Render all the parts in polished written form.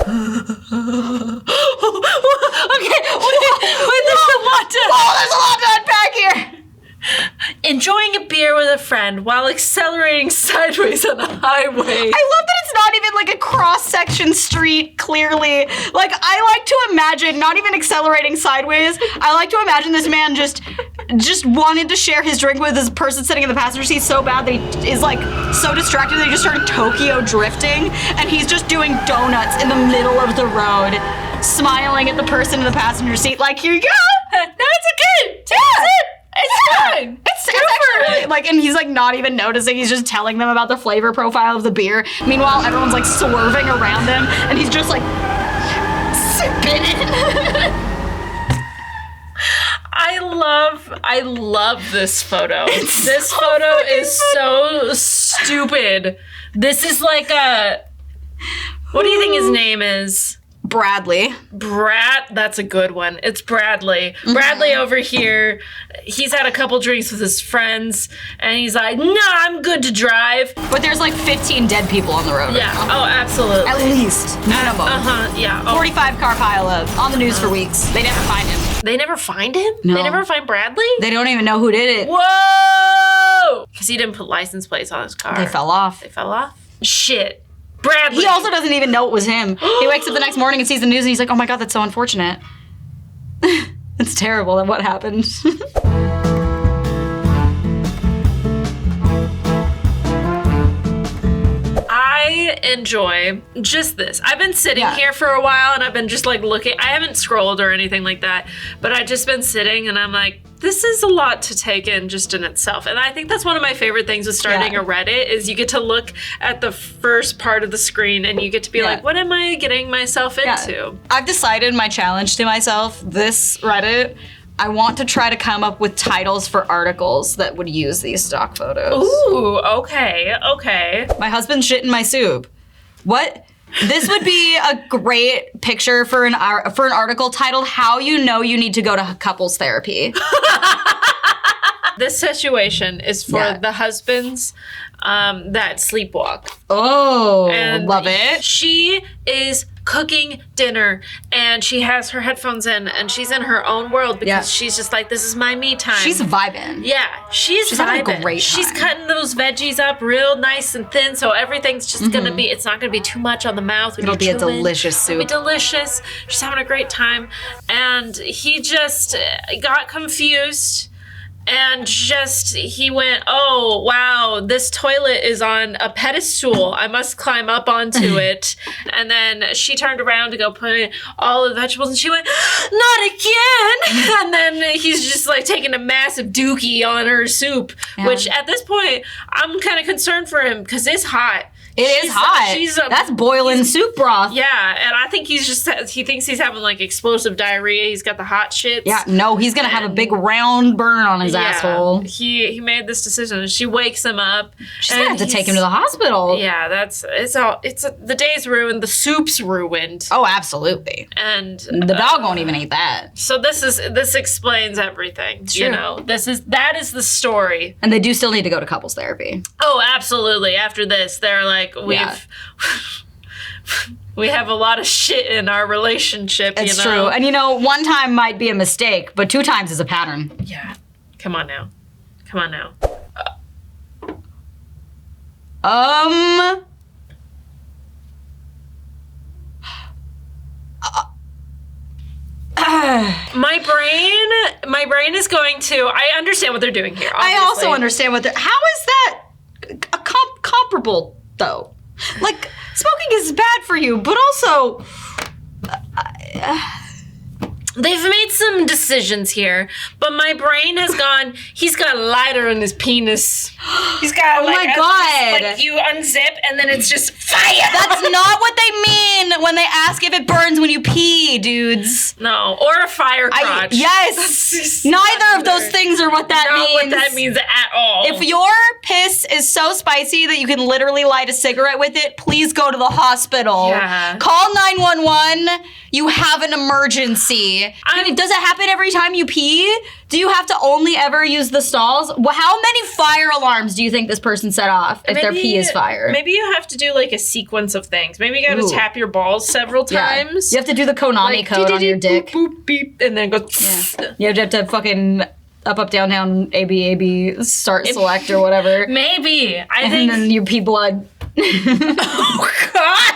wait, there's a lot to unpack here. Enjoying a beer with a friend while accelerating sideways on a highway. I love that it's not even like a cross-section street, clearly. Like, I like to imagine, not even accelerating sideways, I like to imagine this man just wanted to share his drink with this person sitting in the passenger seat so bad that he is like so distracted that he just started Tokyo drifting, and he's just doing donuts in the middle of the road, smiling at the person in the passenger seat like, here you go. No, it's okay. Taste it. It's fine. It's actually like, and he's like not even noticing. He's just telling them about the flavor profile of the beer. Meanwhile, everyone's like swerving around him, and he's just like sipping it. I love this photo. This photo is so stupid. This is like what do you think his name is? Bradley. That's a good one. It's Bradley. Mm-hmm. Bradley over here, he's had a couple drinks with his friends, and he's like, nah, I'm good to drive. But there's like 15 dead people on the road. Yeah, right now. oh, absolutely. At least, minimum. Yeah. Oh. 45 car pileup on the news for weeks. They never find him. They never find him? No. They never find Bradley? They don't even know who did it. Whoa! Because he didn't put license plates on his car. They fell off. Shit. Bradley. He also doesn't even know it was him. He wakes up the next morning and sees the news and he's like, oh my God, that's so unfortunate. It's terrible that what happened. I enjoy just this. I've been sitting here for a while and I've been just like looking. I haven't scrolled or anything like that, but I've just been sitting and I'm like, this is a lot to take in just in itself. And I think that's one of my favorite things with starting a Reddit is you get to look at the first part of the screen and you get to be like, what am I getting myself into? I've decided my challenge to myself, this Reddit, I want to try to come up with titles for articles that would use these stock photos. Ooh, okay. My husband's shit in my soup. What? This would be a great picture for an article titled "How You Know You Need to Go to Couples Therapy." This situation is for the husbands that sleepwalk. Oh, and love it. She is cooking dinner and she has her headphones in and she's in her own world because she's just like, this is my me time. She's vibing. Yeah, she's vibing. Having a great time. She's cutting those veggies up real nice and thin, so everything's just gonna be, it's not gonna be too much on the mouth. It'll be a delicious soup. It'll be delicious. She's having a great time. And he just got confused. And he went, oh, wow, this toilet is on a pedestal. I must climb up onto it. And then she turned around to go put in all the vegetables and she went, not again. And then he's just like taking a massive dookie on her soup, which at this point, I'm kind of concerned for him because it's hot. It is hot. That's boiling soup broth. Yeah, and I think he thinks he's having like explosive diarrhea. He's got the hot shits. Yeah, no, he's gonna have a big round burn on his asshole. He made this decision. She wakes him up. She's gonna have to take him to the hospital. Yeah, the day's ruined. The soup's ruined. Oh, absolutely. And the dog won't even eat that. So this explains everything. It's true. You know, that is the story. And they do still need to go to couples therapy. Oh, absolutely. After this, they're like, we have a lot of shit in our relationship. It's true. And one time might be a mistake, but 2 times is a pattern. Yeah. Come on now. My brain is going to. I understand what they're doing here. Obviously. I also understand how is that comparable though? Like, smoking is bad for you, but also they've made some decisions here, but my brain has gone, he's got a lighter in his penis. He's got my God. Like you unzip and then it's just fire. That's not what they mean when they ask if it burns when you pee, dudes. No, or a fire crotch. Yes. Neither of those things are what that means. Not what that means at all. If your piss is so spicy that you can literally light a cigarette with it, please go to the hospital. Yeah. Call 911. You have an emergency. Does it happen every time you pee? Do you have to only ever use the stalls? How many fire alarms do you think this person set off if their pee is fire? Maybe you have to do like a sequence of things. Maybe you gotta tap your balls several times. You have to do the Konami code on your dick. Boop, boop, beep, and then go. You have to fucking up, down, down, A, B, start, select, or whatever. Maybe. And then you pee blood. Oh, God.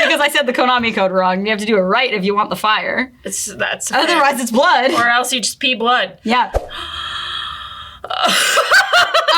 Because I said the Konami code wrong. You have to do it right if you want the fire. That's Otherwise, fair. it's blood. Or else you just pee blood. Yeah.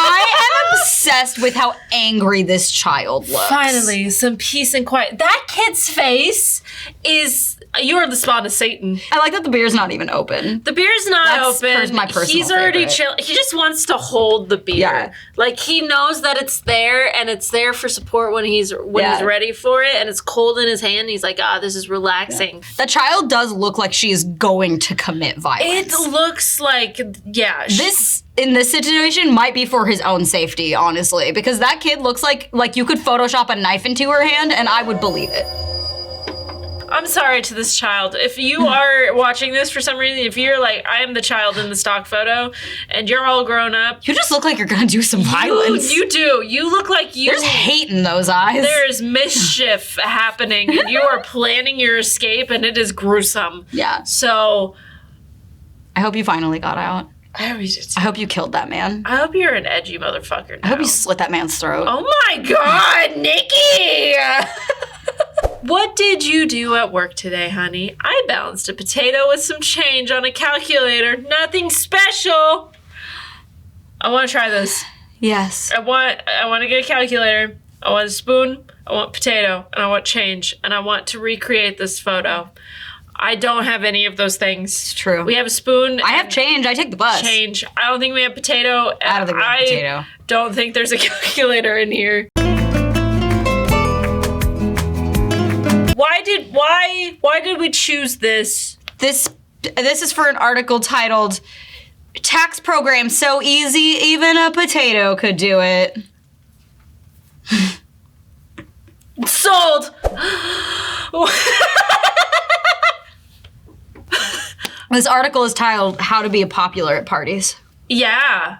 I am obsessed with how angry this child looks. Finally, some peace and quiet. That kid's face is... You are the spawn of Satan. I like that the beer's not even open. The beer's not open. That's my personal He's already favorite. chill. He just wants to hold the beer. Yeah. Like, he knows that it's there, and it's there for support when he's ready for it, and it's cold in his hand. He's like, this is relaxing. Yeah. The child does look like she is going to commit violence. It looks like, This, in this situation, might be for his own safety, honestly, because that kid looks like you could Photoshop a knife into her hand, and I would believe it. I'm sorry to this child. If you are watching this for some reason, if you're like, I am the child in the stock photo, and you're all grown up. You just look like you're gonna do some violence. You do. You look like you... There's hate in those eyes. There's mischief happening, and you are planning your escape, and it is gruesome. Yeah. So... I hope you finally got out. I hope you killed that man. I hope you're an edgy motherfucker now. I hope you slit that man's throat. Oh my God, Nikki! What did you do at work today, honey? I balanced a potato with some change on a calculator. Nothing special. I want to try this. Yes. I want to get a calculator. I want a spoon. I want potato. And I want change. And I want to recreate this photo. I don't have any of those things. It's true. We have a spoon. I have change. I take the bus. Change. I don't think we have potato. I don't think we have potato. I don't think there's a calculator in here. Why did we choose this? This is for an article titled "Tax Program So Easy Even a Potato Could Do It." Sold. This article is titled "How to Be a Popular at Parties." Yeah.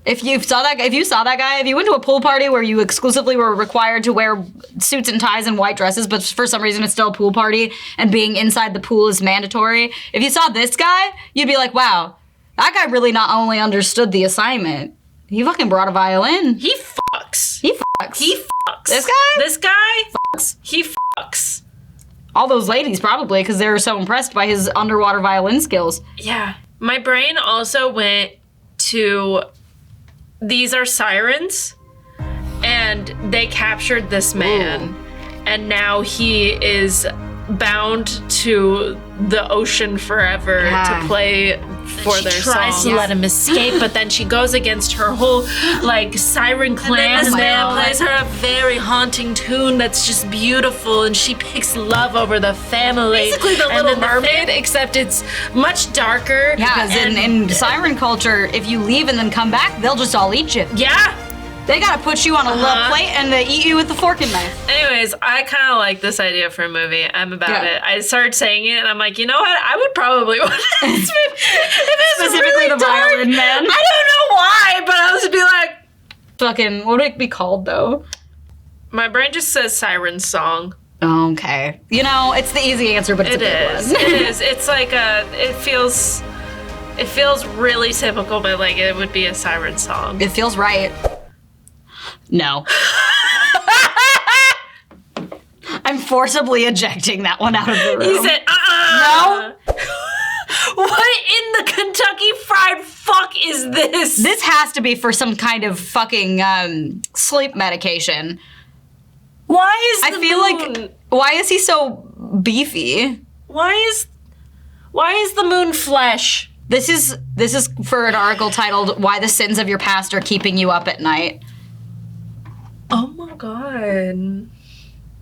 If you saw that guy, if you went to a pool party where you exclusively were required to wear suits and ties and white dresses, but for some reason it's still a pool party and being inside the pool is mandatory, if you saw this guy, you'd be like, wow, that guy really not only understood the assignment, he fucking brought a violin. He fucks. He fucks. He fucks. This guy? This guy fucks. He fucks. All those ladies probably, because they were so impressed by his underwater violin skills. Yeah. My brain also went to... These are sirens, and they captured this man, and now he is bound to the ocean forever to play for their song. She tries to let him escape, but then she goes against her whole, siren clan, and this man plays her a very haunting tune that's just beautiful, and she picks love over the family. Basically the Little Mermaid, except it's much darker. Yeah, because in siren culture, if you leave and then come back, they'll just all eat you. Yeah. They gotta put you on a little plate and they eat you with a fork and knife. Anyways, I kind of like this idea for a movie. I'm about it. I started saying it, and I'm like, you know what? I would probably watch this movie. If it's specifically really the dark, violin man. I don't know why, but I was just be like... Fucking, what would it be called, though? My brain just says siren song. Okay. You know, it's the easy answer, but it's a good one. It is. It's like it feels really typical, but like it would be a siren song. It feels right. No. I'm forcibly ejecting that one out of the room. He said, No. What in the Kentucky Fried fuck is this? This has to be for some kind of fucking sleep medication. Why is I feel like, why is he so beefy? Why is the moon flesh? This is for an article titled "Why the Sins of Your Past Are Keeping You Up at Night." Oh my god.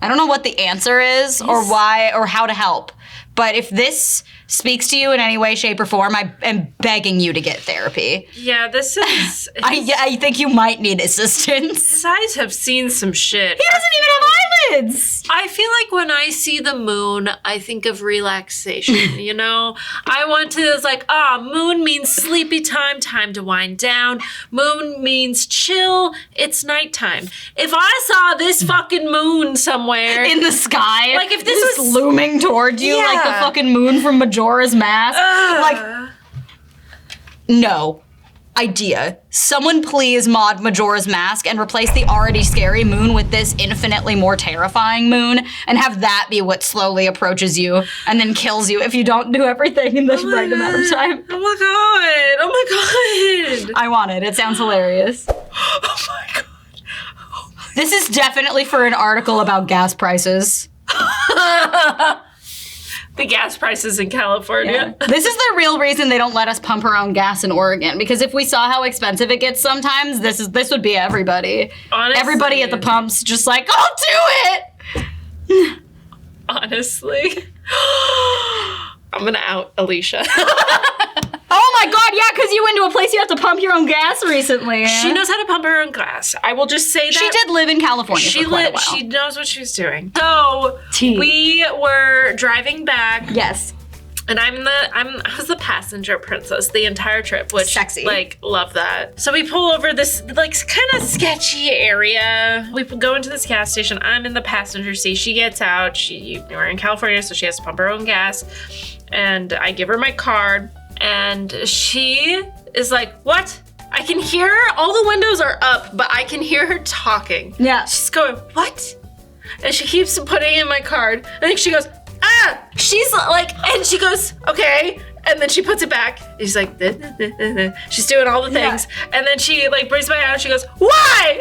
I don't know what the answer is or why or how to help. But if this speaks to you in any way, shape, or form, I am begging you to get therapy. Yeah, this is... I think you might need assistance. His eyes have seen some shit. He doesn't even have kids. I feel like when I see the moon, I think of relaxation, you know? I want to, it's like, moon means sleepy time, time to wind down. Moon means chill, it's nighttime. If I saw this fucking moon somewhere. In the sky. Like if this was looming toward you like the fucking moon from Majora's Mask. No. Idea. Someone please mod Majora's Mask and replace the already scary moon with this infinitely more terrifying moon and have that be what slowly approaches you and then kills you if you don't do everything in this right amount of time. Oh my god. I want it. It sounds hilarious. Oh my god. This is definitely for an article about gas prices. The gas prices in California. Yeah. This is the real reason they don't let us pump our own gas in Oregon, because if we saw how expensive it gets sometimes, this would be everybody. Honestly. Everybody at the pumps just like, I'll do it! Honestly. I'm gonna out Alicia. Oh my god, yeah, because you went to a place you have to pump your own gas recently. She knows how to pump her own gas. I will just say that. She did live in California for quite a while. She knows what she was doing. So, we were driving back. Yes. And I was the passenger princess the entire trip, which sexy. Like, love that. So we pull over this like kind of sketchy area. We go into this gas station. I'm in the passenger seat. She gets out. We're in California, so she has to pump her own gas. And I give her my card, and she is like, "What?" I can hear her. All the windows are up, but I can hear her talking. Yeah. She's going, "What?" And she keeps putting in my card. And then she goes, "Ah!" She's like, and she goes, "Okay." And then she puts it back. And she's like, she's doing all the things. Yeah. And then she like brings it back out and she goes, "Why?"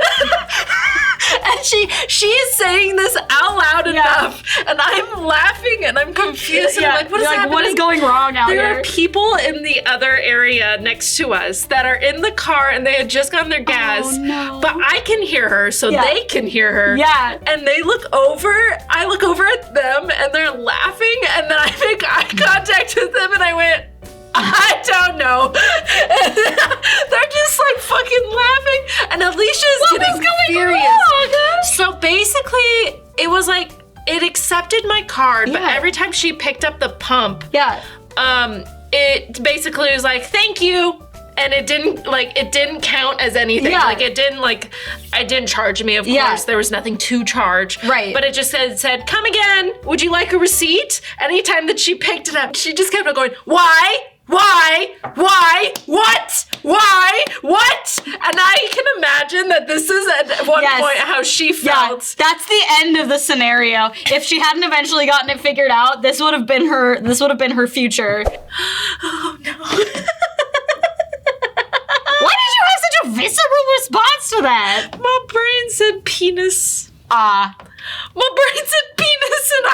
And she is saying this out loud enough. And I'm laughing and I'm confused. And I'm like, what is happening? What is going wrong out there? There are people in the other area next to us that are in the car and they had just gotten their gas. Oh, no. But I can hear her, so they can hear her. Yeah. And they look over, I look over at them and they're laughing, and then I make eye contact with them and I went, "I don't know." And they're just like fucking laughing, and Alicia's getting furious. So basically, it was like it accepted my card, but every time she picked up the pump, it basically was like, "Thank you." And it didn't count as anything. Yeah. Like it didn't charge me, of course. There was nothing to charge. Right. But it just said, "Come again. Would you like a receipt?" Anytime that she picked it up, she just kept on going, "Why? Why? Why? What? Why? What?" And I can imagine that this is at one point how she felt. Yeah, that's the end of the scenario. If she hadn't eventually gotten it figured out, this would have been her future. Oh no. Why did you have such a visceral response to that? My brain said penis. My brain said penis and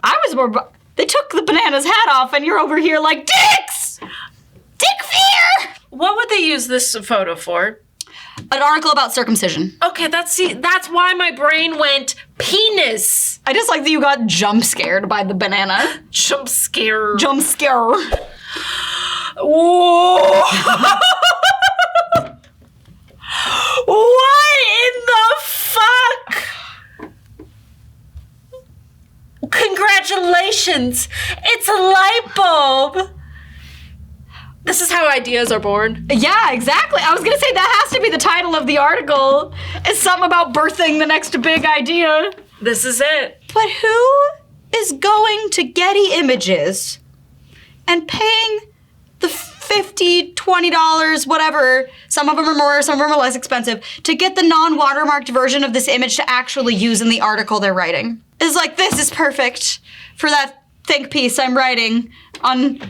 I was more... They took the banana's hat off and you're over here like, dicks! Dick fear! What would they use this photo for? An article about circumcision. Okay, that's why my brain went penis. I just like that you got jump scared by the banana. Jump scare. Jump scare. Whoa. What in the fuck? Congratulations! It's a light bulb! This is how ideas are born. Yeah, exactly. I was gonna say that has to be the title of the article. It's something about birthing the next big idea. This is it. But who is going to Getty Images and paying the $50, $20, whatever, some of them are more, some of them are less expensive, to get the non-watermarked version of this image to actually use in the article they're writing? Is like, this is perfect for that think piece I'm writing on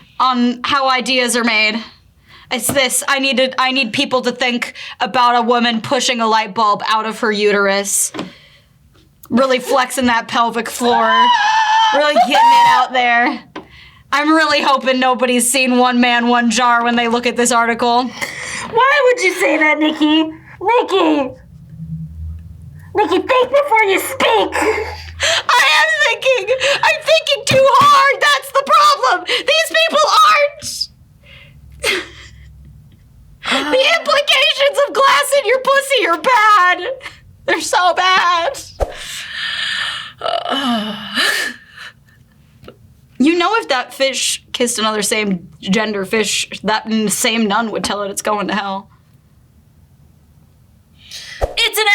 how ideas are made. It's this, I need people to think about a woman pushing a light bulb out of her uterus. Really flexing that pelvic floor. Really getting it out there. I'm really hoping nobody's seen One Man, One Jar when they look at this article. Why would you say that, Nikki? Nikki, think before you speak. I'm thinking too hard, that's the problem! These people aren't! The implications of glass in your pussy are bad! They're so bad! You know, if that fish kissed another same gender fish, that same nun would tell it it's going to hell. It's an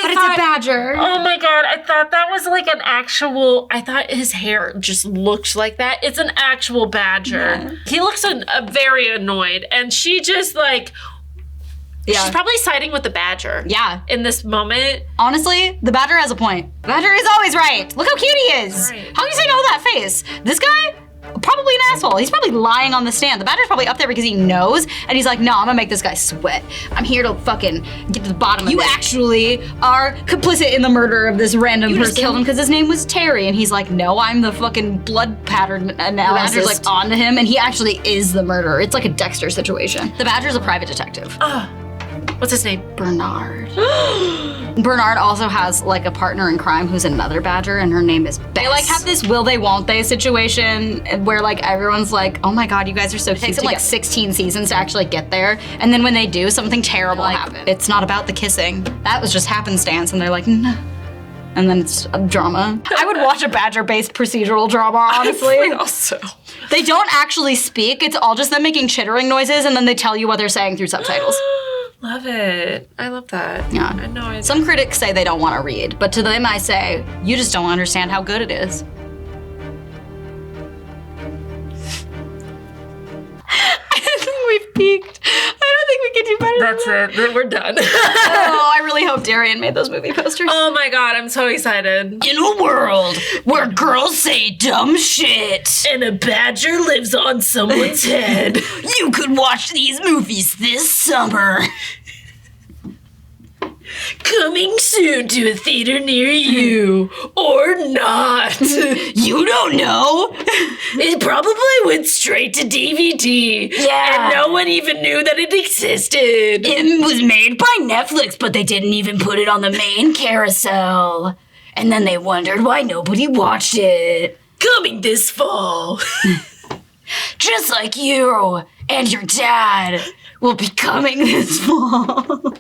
But it's a badger. Oh my god, I thought that was like an actual... I thought his hair just looked like that. It's an actual badger. Yeah. He looks very annoyed, and she just like... Yeah. She's probably siding with the badger. Yeah. In this moment. Honestly, the badger has a point. The badger is always right. Look how cute he is. Right. How can you say no to that face? This guy, probably an asshole. He's probably lying on the stand. The badger's probably up there because he knows, and he's like, no, I'm gonna make this guy sweat. I'm here to fucking get to the bottom of it. You actually are complicit in the murder of this random person. Killed him because his name was Terry, and he's like, no, I'm the fucking blood pattern analysis. The badger's like onto him, and he actually is the murderer. It's like a Dexter situation. The badger's a private detective. What's his name? Bernard. Bernard also has like a partner in crime who's another badger, and her name is Bess. They like have this will they won't they situation where like everyone's like, oh my god, you guys are so cute. It takes them like 16 seasons to actually get there, and then when they do, something terrible happens. It's not about the kissing. That was just happenstance, and they're like, no. And then it's a drama. I would watch a badger-based procedural drama, honestly. Also. They don't actually speak. It's all just them making chittering noises, and then they tell you what they're saying through subtitles. Love it. I love that. Yeah. I know. I Some critics say they don't want to read, but to them I say, you just don't understand how good it is. I think we've peaked. I don't think we can do better. That's it. Then we're done. Oh, I really hope Darian made those movie posters. Oh my god, I'm so excited. In a world where girls say dumb shit And a badger lives on someone's head. you could watch these movies this summer. Coming soon to a theater near you. Or not. You don't know. It probably went straight to DVD. Yeah. And no one even knew that it existed. It was made by Netflix, but they didn't even put it on the main carousel. And then they wondered why nobody watched it. Coming this fall. Just like you and your dad will be coming this fall.